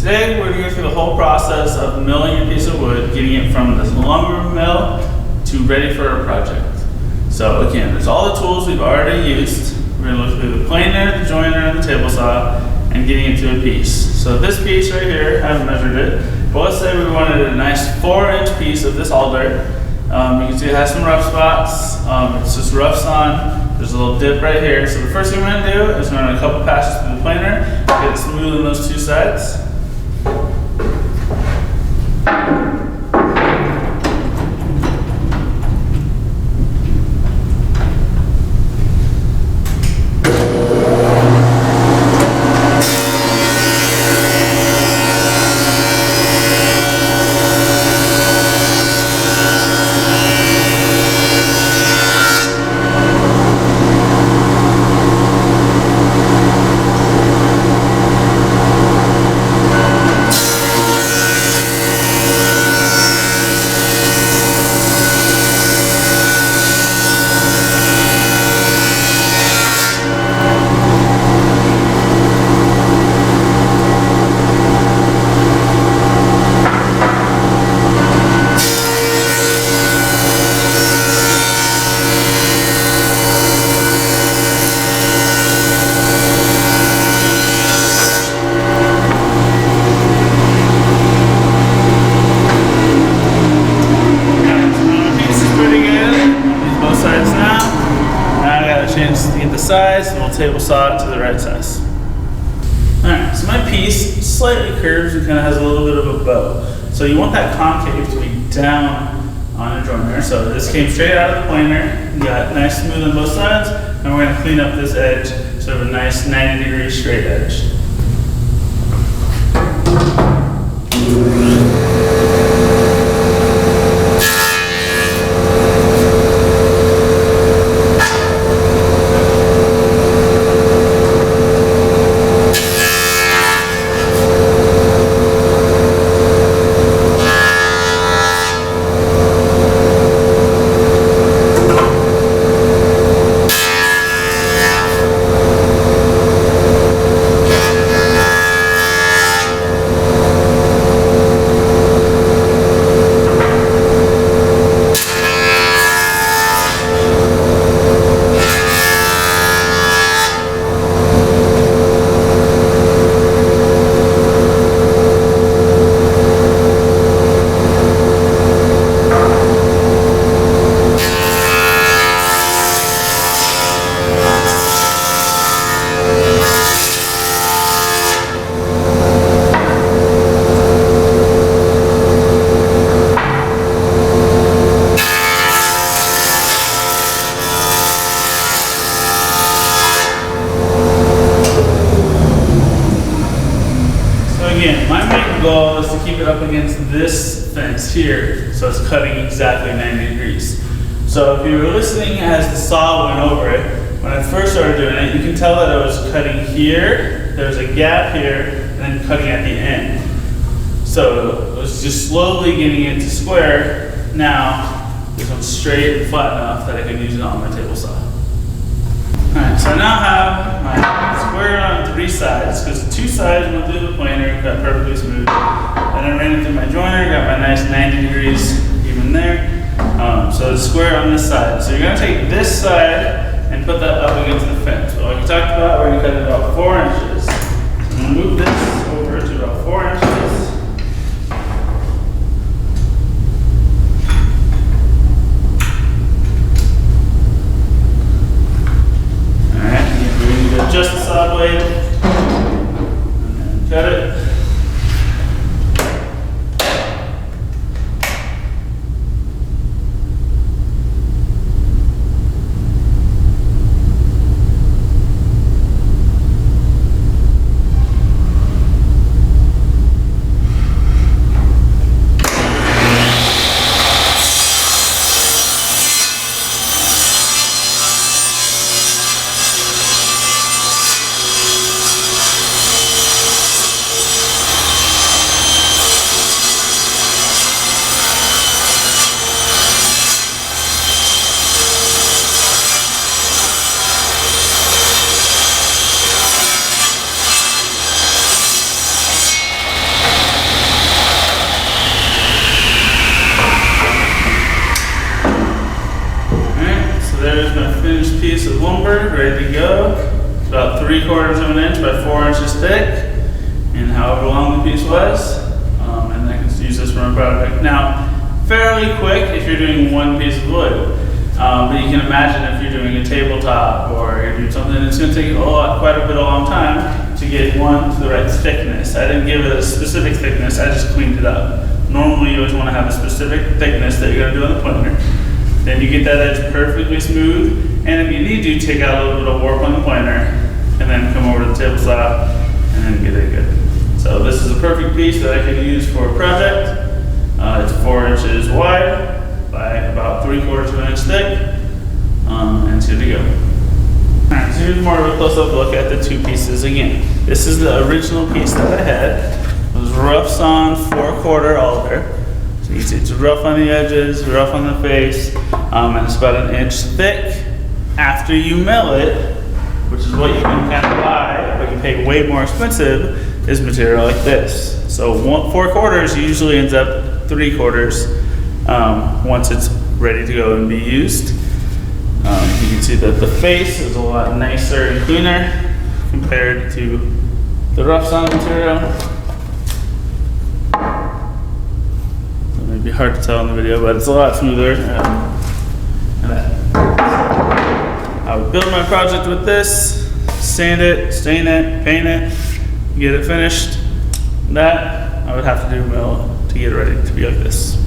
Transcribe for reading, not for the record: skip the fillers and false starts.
Today we're going to go through the whole process of milling a piece of wood, getting it from the lumber mill to ready for our project. So again, there's all the tools we've already used. We're going to look through the planer, the joiner, and the table saw, and getting it to a piece. So this piece right here, I haven't measured it, but let's say we wanted a nice 4-inch piece of this alder. You can see it has some rough spots. It's just rough sawn. There's a little dip right here. So the first thing we're going to do is we're going to run a couple passes through the planer, get it smooth on those two sides. Size, and we'll table saw it to the right size. Alright, so my piece slightly curves and kind of has a little bit of a bow. So you want that concave to be down on a joiner. So this came straight out of the planer, you got nice smooth on both sides, and we're going to clean up this edge so we have a nice 90-degree straight edge. My main goal is to keep it up against this fence here, so it's cutting exactly 90 degrees. So if you were listening as the saw went over it, when I first started doing it, you can tell that I was cutting here, there's a gap here, and then cutting at the end. So it was just slowly getting it to square. Now, this one's straight and flat enough that I can use it on my table saw. Alright, so I now have my square on 3 sides, because the 2 sides went through the planer, got perfectly smooth. Then I ran it through my joiner, got my nice 90 degrees even there. So it's square on this side. So you're going to take this side and put that up against the fence. But like we talked about, we're going to cut it about 4 inches. So I'm going to move this over to about 4 inches. Just the saw blade, and then cut it. lumber ready to go. It's about 3/4 of an inch by 4 inches thick, and however long the piece was. And I can use this for my project. Now, fairly quick if you're doing one piece of wood. But you can imagine if you're doing a tabletop or you're doing something, it's going to take quite a long time to get one to the right thickness. I didn't give it a specific thickness, I just cleaned it up. Normally you always want to have a specific thickness that you're going to do on the pointer. Then you get that edge perfectly smooth, and if you need to, take out a little bit of warp on the pointer, and then come over to the tabletop, and then get it good. So this is a perfect piece that I can use for a project. It's 4 inches wide by about 3/4 of an inch thick, and it's good to go. Alright, so here's more of a close-up look at the two pieces again. This is the original piece that I had. It was rough sawn 4/4 alder. So you can see it's rough on the edges, rough on the face, and it's about an inch thick. After you mill it, which is what you can kind of buy, but you pay way more expensive, is material like this. So 4/4 usually ends up 3/4 once it's ready to go and be used. You can see that the face is a lot nicer and cleaner compared to the rough sawn material. It may be hard to tell in the video, but it's a lot smoother. I would build my project with this, sand it, stain it, paint it, get it finished. That I would have to do mill to get it ready to be like this.